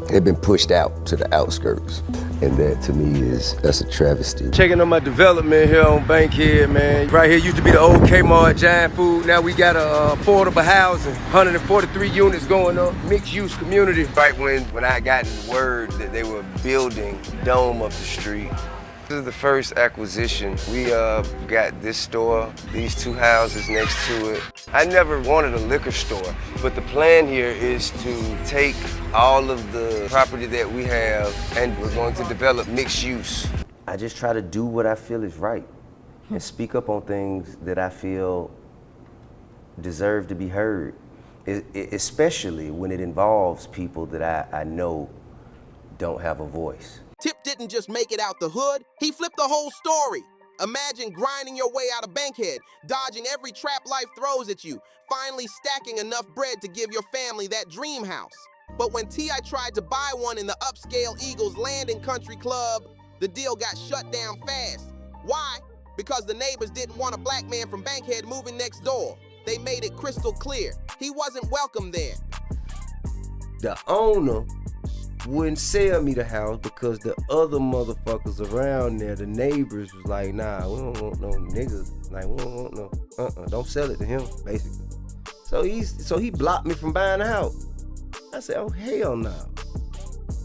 They've been pushed out to the outskirts. And that to me that's a travesty. Checking on my development here on Bankhead, man. Right here used to be the old Kmart, giant food. Now we got affordable housing, 143 units going up, mixed use community. Right when I got word that they were building Dome up the street. This is the first acquisition. We got this store, these two houses next to it. I never wanted a liquor store, but the plan here is to take all of the property that we have and we're going to develop mixed use. I just try to do what I feel is right and speak up on things that I feel deserve to be heard, especially when it involves people that I know don't have a voice. Tip didn't just make it out the hood, he flipped the whole story. Imagine grinding your way out of Bankhead, dodging every trap life throws at you, finally stacking enough bread to give your family that dream house. But when T.I. tried to buy one in the upscale Eagles Landing Country Club, the deal got shut down fast. Why? Because the neighbors didn't want a black man from Bankhead moving next door. They made it crystal clear. He wasn't welcome there. The owner wouldn't sell me the house because the other motherfuckers around there, the neighbors, was like, nah, we don't want no niggas. Like, we don't want no, don't sell it to him, basically. So he blocked me from buying the house. I said, oh, hell no.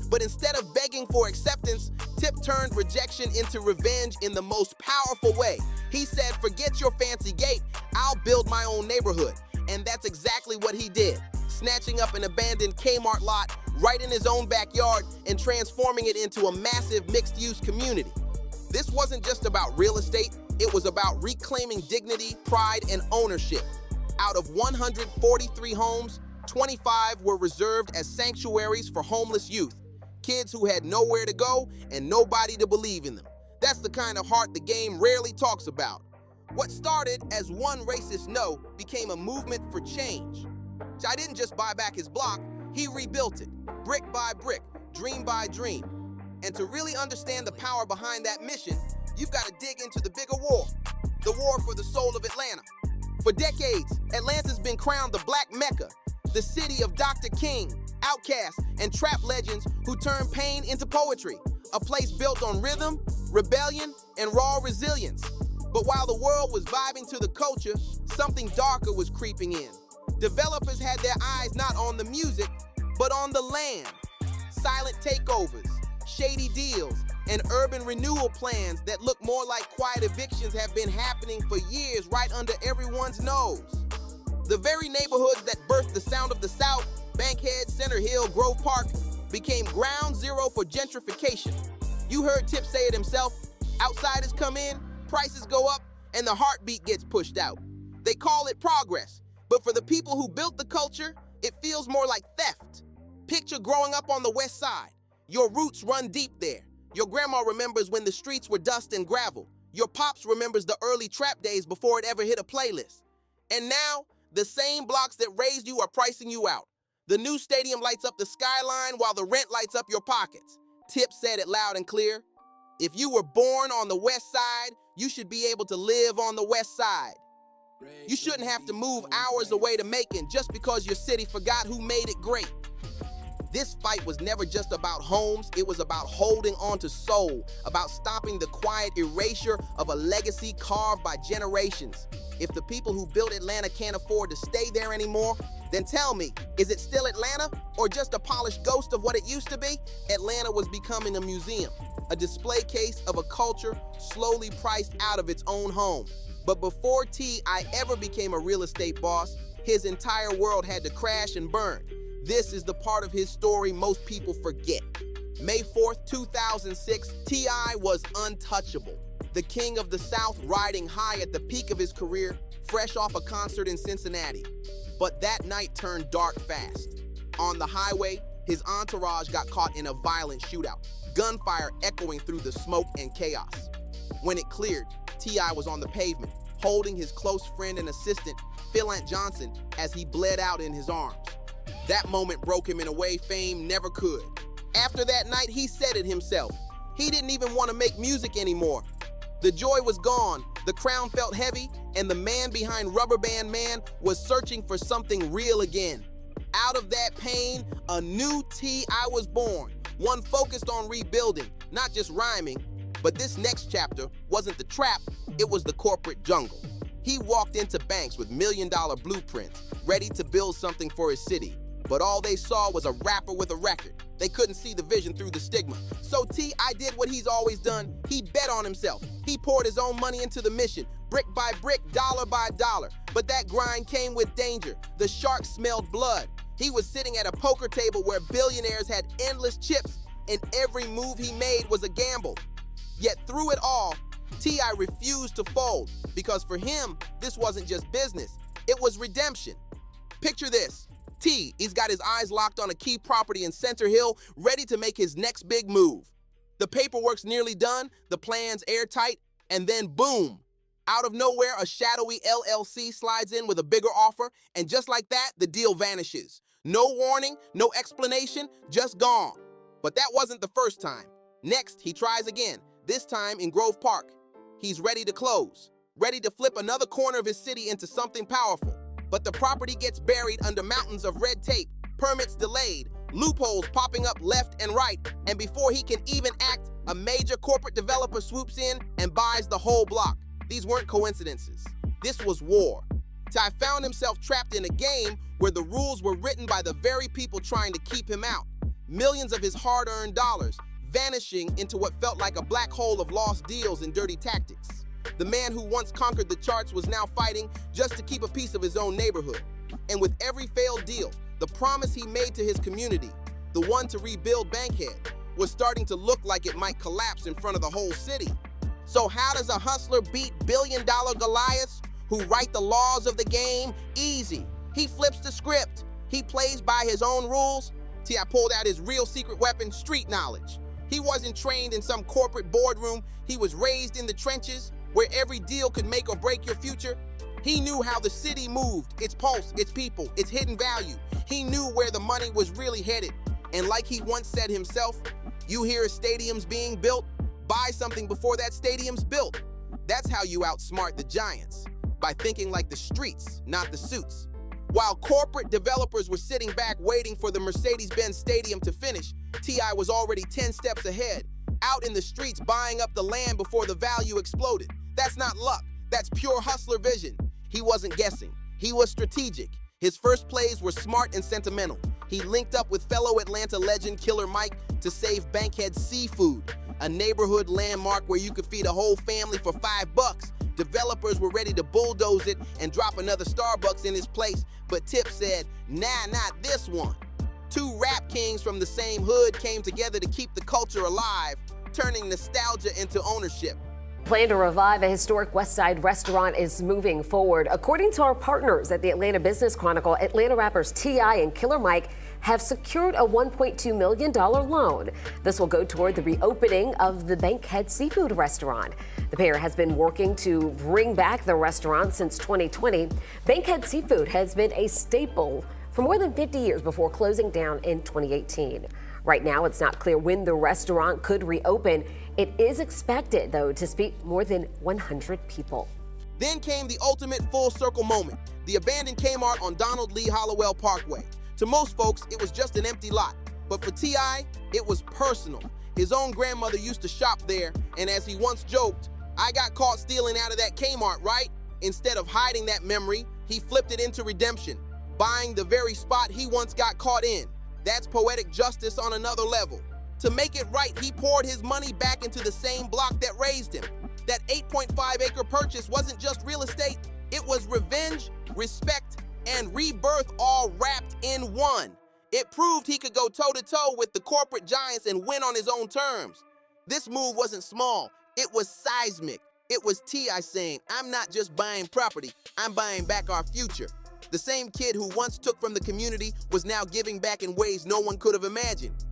But instead of begging for acceptance, Tip turned rejection into revenge in the most powerful way. He said, forget your fancy gate, I'll build my own neighborhood. And that's exactly what he did, snatching up an abandoned Kmart lot right in his own backyard and transforming it into a massive mixed-use community. This wasn't just about real estate, it was about reclaiming dignity, pride, and ownership. Out of 143 homes, 25 were reserved as sanctuaries for homeless youth, kids who had nowhere to go and nobody to believe in them. That's the kind of heart the game rarely talks about. What started as one racist no became a movement for change. I didn't just buy back his block, he rebuilt it, brick by brick, dream by dream. And to really understand the power behind that mission, you've got to dig into the bigger war, the war for the soul of Atlanta. For decades, Atlanta's been crowned the Black Mecca, the city of Dr. King, Outkast, and trap legends who turned pain into poetry, a place built on rhythm, rebellion, and raw resilience. But while the world was vibing to the culture, something darker was creeping in. Developers had their eyes not on the music, but on the land. Silent takeovers, shady deals, and urban renewal plans that look more like quiet evictions have been happening for years right under everyone's nose. The very neighborhoods that birthed the sound of the South, Bankhead, Center Hill, Grove Park, became ground zero for gentrification. You heard Tip say it himself, outsiders come in, prices go up, and the heartbeat gets pushed out. They call it progress, but for the people who built the culture, it feels more like theft. Picture growing up on the west side. Your roots run deep there. Your grandma remembers when the streets were dust and gravel. Your pops remembers the early trap days before it ever hit a playlist. And now, the same blocks that raised you are pricing you out. The new stadium lights up the skyline while the rent lights up your pockets. Tip said it loud and clear. If you were born on the west side, you should be able to live on the west side. You shouldn't have to move hours away to Macon just because your city forgot who made it great. This fight was never just about homes, it was about holding on to soul, about stopping the quiet erasure of a legacy carved by generations. If the people who built Atlanta can't afford to stay there anymore, then tell me, is it still Atlanta or just a polished ghost of what it used to be? Atlanta was becoming a museum, a display case of a culture slowly priced out of its own home. But before T.I. ever became a real estate boss, his entire world had to crash and burn. This is the part of his story most people forget. May 4th, 2006, T.I. was untouchable. The king of the South riding high at the peak of his career, fresh off a concert in Cincinnati. But that night turned dark fast. On the highway, his entourage got caught in a violent shootout, gunfire echoing through the smoke and chaos. When it cleared, T.I. was on the pavement, holding his close friend and assistant, Philant Johnson, as he bled out in his arms. That moment broke him in a way fame never could. After that night, he said it himself. He didn't even want to make music anymore. The joy was gone, the crown felt heavy, and the man behind Rubber Band Man was searching for something real again. Out of that pain, a new T.I. was born, one focused on rebuilding, not just rhyming. But this next chapter wasn't the trap, it was the corporate jungle. He walked into banks with million-dollar blueprints, ready to build something for his city. But all they saw was a rapper with a record. They couldn't see the vision through the stigma. So T.I. did what he's always done. He bet on himself. He poured his own money into the mission, brick by brick, dollar by dollar. But that grind came with danger. The shark smelled blood. He was sitting at a poker table where billionaires had endless chips, and every move he made was a gamble. Yet through it all, T.I. refused to fold, because for him, this wasn't just business, it was redemption. Picture this. He's got his eyes locked on a key property in Center Hill, ready to make his next big move. The paperwork's nearly done, the plan's airtight, and then boom! Out of nowhere, a shadowy LLC slides in with a bigger offer, and just like that, the deal vanishes. No warning, no explanation, just gone. But that wasn't the first time. Next, he tries again, this time in Grove Park. He's ready to close, ready to flip another corner of his city into something powerful. But the property gets buried under mountains of red tape, permits delayed, loopholes popping up left and right, and before he can even act, a major corporate developer swoops in and buys the whole block. These weren't coincidences. This was war. Ty found himself trapped in a game where the rules were written by the very people trying to keep him out. Millions of his hard-earned dollars vanishing into what felt like a black hole of lost deals and dirty tactics. The man who once conquered the charts was now fighting just to keep a piece of his own neighborhood. And with every failed deal, the promise he made to his community, the one to rebuild Bankhead, was starting to look like it might collapse in front of the whole city. So how does a hustler beat billion-dollar Goliaths who write the laws of the game? Easy. He flips the script. He plays by his own rules. T.I. pulled out his real secret weapon, street knowledge. He wasn't trained in some corporate boardroom. He was raised in the trenches, where every deal could make or break your future. He knew how the city moved, its pulse, its people, its hidden value. He knew where the money was really headed. And like he once said himself, you hear stadiums being built, buy something before that stadium's built. That's how you outsmart the giants, by thinking like the streets, not the suits. While corporate developers were sitting back waiting for the Mercedes-Benz Stadium to finish, T.I. was already 10 steps ahead, out in the streets buying up the land before the value exploded. That's not luck, that's pure hustler vision. He wasn't guessing, he was strategic. His first plays were smart and sentimental. He linked up with fellow Atlanta legend Killer Mike to save Bankhead Seafood, a neighborhood landmark where you could feed a whole family for $5. Developers were ready to bulldoze it and drop another Starbucks in his place, but Tip said, nah, not this one. Two rap kings from the same hood came together to keep the culture alive, turning nostalgia into ownership. Plan to revive a historic West Side restaurant is moving forward. According to our partners at the Atlanta Business Chronicle, Atlanta rappers T.I. and Killer Mike have secured a $1.2 million loan. This will go toward the reopening of the Bankhead Seafood restaurant. The pair has been working to bring back the restaurant since 2020. Bankhead Seafood has been a staple for more than 50 years before closing down in 2018. Right now, it's not clear when the restaurant could reopen. It is expected, though, to seat more than 100 people. Then came the ultimate full circle moment, the abandoned Kmart on Donald Lee Hollowell Parkway. To most folks, it was just an empty lot. But for T.I., it was personal. His own grandmother used to shop there, and as he once joked, I got caught stealing out of that Kmart, right? Instead of hiding that memory, he flipped it into redemption, buying the very spot he once got caught in. That's poetic justice on another level. To make it right, he poured his money back into the same block that raised him. That 8.5-acre purchase wasn't just real estate, it was revenge, respect, and rebirth all wrapped in one. It proved he could go toe-to-toe with the corporate giants and win on his own terms. This move wasn't small, it was seismic. It was T.I. saying, I'm not just buying property, I'm buying back our future. The same kid who once took from the community was now giving back in ways no one could have imagined.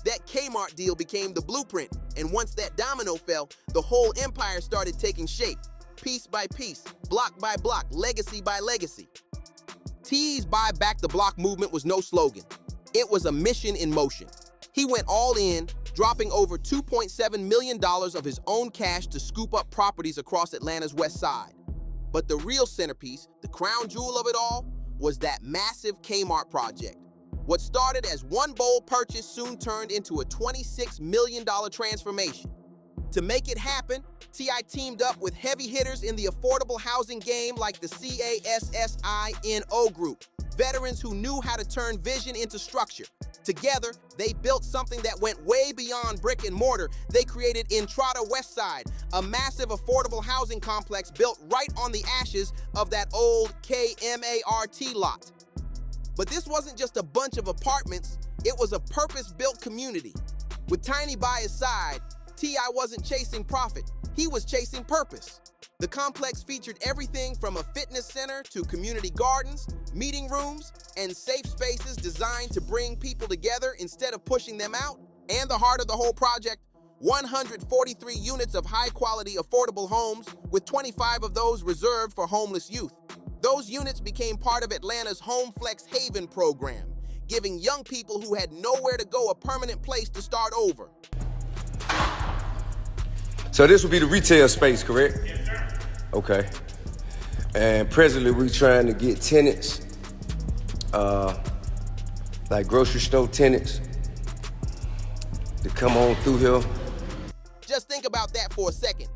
That Kmart deal became the blueprint, and once that domino fell, the whole empire started taking shape, piece by piece, block by block, legacy by legacy. T's Buy Back the Block movement was no slogan. It was a mission in motion. He went all in, dropping over $2.7 million of his own cash to scoop up properties across Atlanta's West Side. But the real centerpiece, the crown jewel of it all, was that massive Kmart project. What started as one bold purchase soon turned into a $26 million transformation. To make it happen, T.I. teamed up with heavy hitters in the affordable housing game like the CASSINO Group, veterans who knew how to turn vision into structure. Together, they built something that went way beyond brick and mortar. They created Entrada Westside, a massive affordable housing complex built right on the ashes of that old Kmart lot. But this wasn't just a bunch of apartments, it was a purpose-built community. With Tiny by his side, T.I. wasn't chasing profit, he was chasing purpose. The complex featured everything from a fitness center to community gardens, meeting rooms, and safe spaces designed to bring people together instead of pushing them out. And the heart of the whole project, 143 units of high-quality affordable homes, with 25 of those reserved for homeless youth. Those units became part of Atlanta's Home Flex Haven program, giving young people who had nowhere to go a permanent place to start over. So this would be the retail space, correct? Yes, sir. Okay. And presently we trying to get tenants, like grocery store tenants, to come on through here. Just think about that for a second.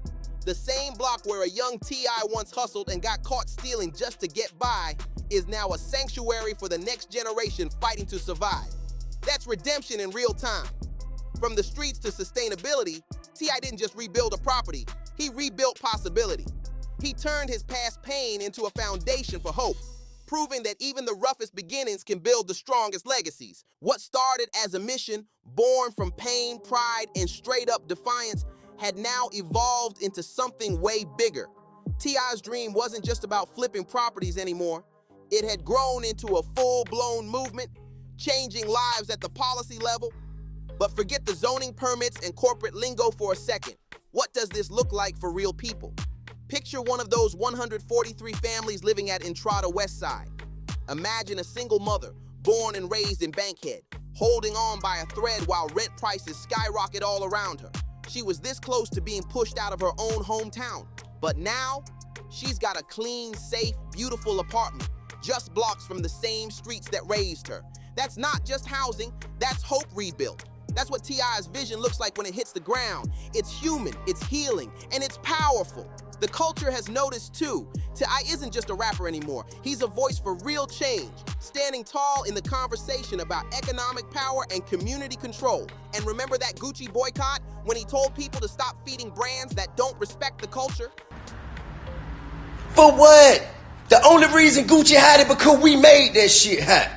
The same block where a young T.I. once hustled and got caught stealing just to get by is now a sanctuary for the next generation fighting to survive. That's redemption in real time. From the streets to sustainability, T.I. didn't just rebuild a property, he rebuilt possibility. He turned his past pain into a foundation for hope, proving that even the roughest beginnings can build the strongest legacies. What started as a mission, born from pain, pride, and straight-up defiance, had now evolved into something way bigger. T.I.'s dream wasn't just about flipping properties anymore. It had grown into a full-blown movement, changing lives at the policy level. But forget the zoning permits and corporate lingo for a second. What does this look like for real people? Picture one of those 143 families living at Entrada Westside. Imagine a single mother, born and raised in Bankhead, holding on by a thread while rent prices skyrocket all around her. She was this close to being pushed out of her own hometown. But now, she's got a clean, safe, beautiful apartment, just blocks from the same streets that raised her. That's not just housing, that's hope rebuilt. That's what T.I.'s vision looks like when it hits the ground. It's human, it's healing, and it's powerful. The culture has noticed too. T.I. isn't just a rapper anymore. He's a voice for real change, standing tall in the conversation about economic power and community control. And remember that Gucci boycott when he told people to stop feeding brands that don't respect the culture? For what? The only reason Gucci had it because we made that shit hot.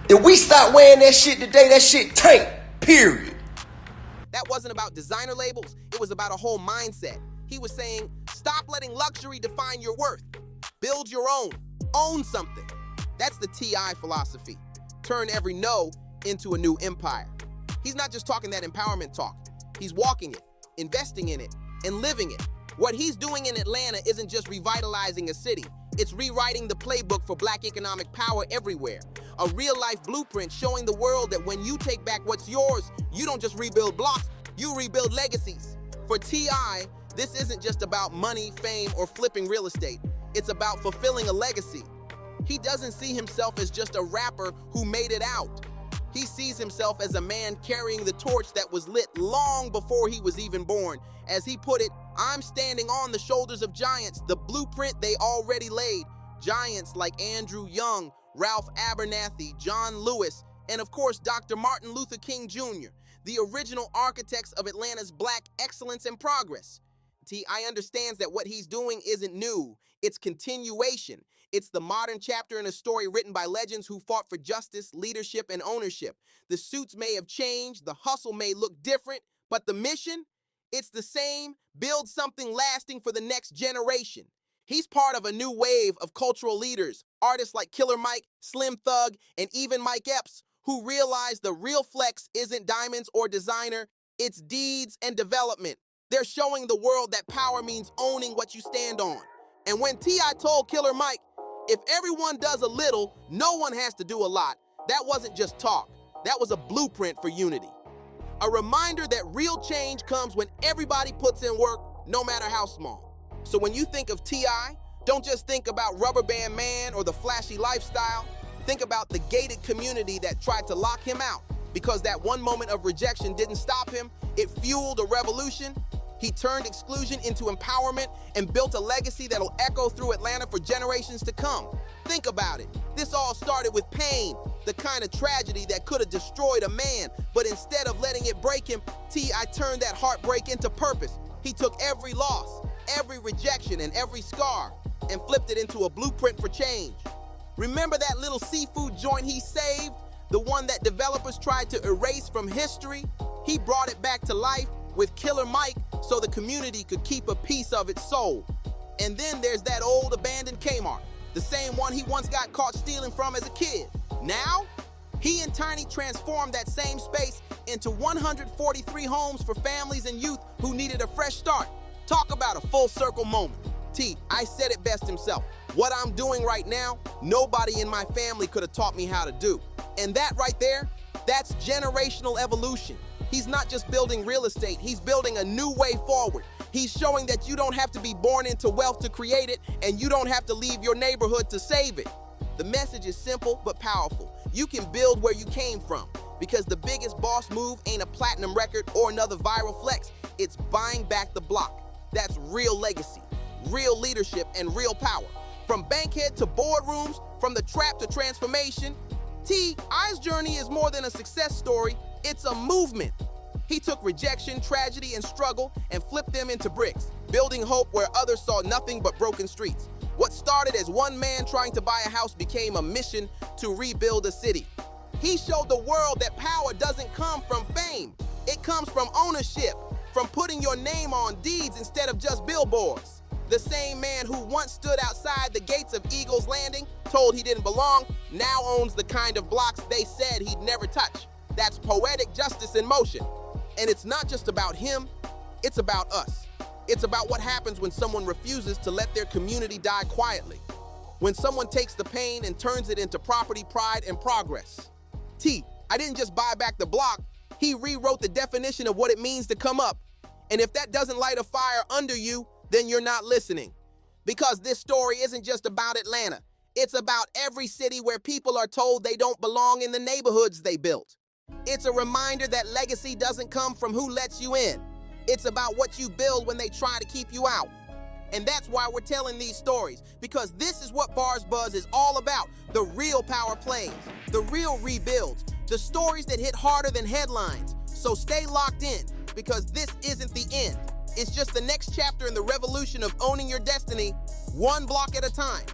If we stop wearing that shit today, that shit tank, period. That wasn't about designer labels, it was about a whole mindset. He was saying, stop letting luxury define your worth. Build your own something. That's the T.I. philosophy. Turn every no into a new empire. He's not just talking that empowerment talk. He's walking it, investing in it, and living it. What he's doing in Atlanta isn't just revitalizing a city. It's rewriting the playbook for Black economic power everywhere. A real-life blueprint showing the world that when you take back what's yours, you don't just rebuild blocks, you rebuild legacies. For T.I., this isn't just about money, fame, or flipping real estate. It's about fulfilling a legacy. He doesn't see himself as just a rapper who made it out. He sees himself as a man carrying the torch that was lit long before he was even born. As he put it, I'm standing on the shoulders of giants, the blueprint they already laid. Giants like Andrew Young, Ralph Abernathy, John Lewis, and of course, Dr. Martin Luther King Jr., the original architects of Atlanta's Black excellence and progress. T.I. understands that what he's doing isn't new, it's continuation. It's the modern chapter in a story written by legends who fought for justice, leadership, and ownership. The suits may have changed, the hustle may look different, but the mission, it's the same: build something lasting for the next generation. He's part of a new wave of cultural leaders, artists like Killer Mike, Slim Thug, and even Mike Epps, who realize the real flex isn't diamonds or designer, it's deeds and development. They're showing the world that power means owning what you stand on. And when T.I. told Killer Mike, if everyone does a little, no one has to do a lot, that wasn't just talk. That was a blueprint for unity. A reminder that real change comes when everybody puts in work, no matter how small. So when you think of T.I., don't just think about Rubber Band Man or the flashy lifestyle. Think about the gated community that tried to lock him out. Because that one moment of rejection didn't stop him, it fueled a revolution. He turned exclusion into empowerment and built a legacy that'll echo through Atlanta for generations to come. Think about it. This all started with pain, the kind of tragedy that could have destroyed a man. But instead of letting it break him, T.I. turned that heartbreak into purpose. He took every loss, every rejection, and every scar and flipped it into a blueprint for change. Remember that little seafood joint he saved? The one that developers tried to erase from history? He brought it back to life with Killer Mike so the community could keep a piece of its soul. And then there's that old abandoned Kmart, the same one he once got caught stealing from as a kid. Now, he and Tiny transformed that same space into 143 homes for families and youth who needed a fresh start. Talk about a full circle moment. T.I. said it best himself. What I'm doing right now, nobody in my family could have taught me how to do. And that right there, that's generational evolution. He's not just building real estate, he's building a new way forward. He's showing that you don't have to be born into wealth to create it, and you don't have to leave your neighborhood to save it. The message is simple but powerful. You can build where you came from, because the biggest boss move ain't a platinum record or another viral flex. It's buying back the block. That's real legacy, real leadership, and real power. From Bankhead to boardrooms, from the trap to transformation, T.I.'s journey is more than a success story, it's a movement. He took rejection, tragedy, and struggle and flipped them into bricks, building hope where others saw nothing but broken streets. What started as one man trying to buy a house became a mission to rebuild a city. He showed the world that power doesn't come from fame. It comes from ownership, from putting your name on deeds instead of just billboards. The same man who once stood outside the gates of Eagle's Landing, told he didn't belong, now owns the kind of blocks they said he'd never touch. That's poetic justice in motion. And it's not just about him, it's about us. It's about what happens when someone refuses to let their community die quietly. When someone takes the pain and turns it into property, pride, and progress. I didn't just buy back the block, he rewrote the definition of what it means to come up. And if that doesn't light a fire under you, then you're not listening. Because this story isn't just about Atlanta. It's about every city where people are told they don't belong in the neighborhoods they built. It's a reminder that legacy doesn't come from who lets you in. It's about what you build when they try to keep you out. And that's why we're telling these stories, because this is what BarzBuzz is all about. The real power plays, the real rebuilds, the stories that hit harder than headlines. So stay locked in, because this isn't the end. It's just the next chapter in the revolution of owning your destiny, one block at a time.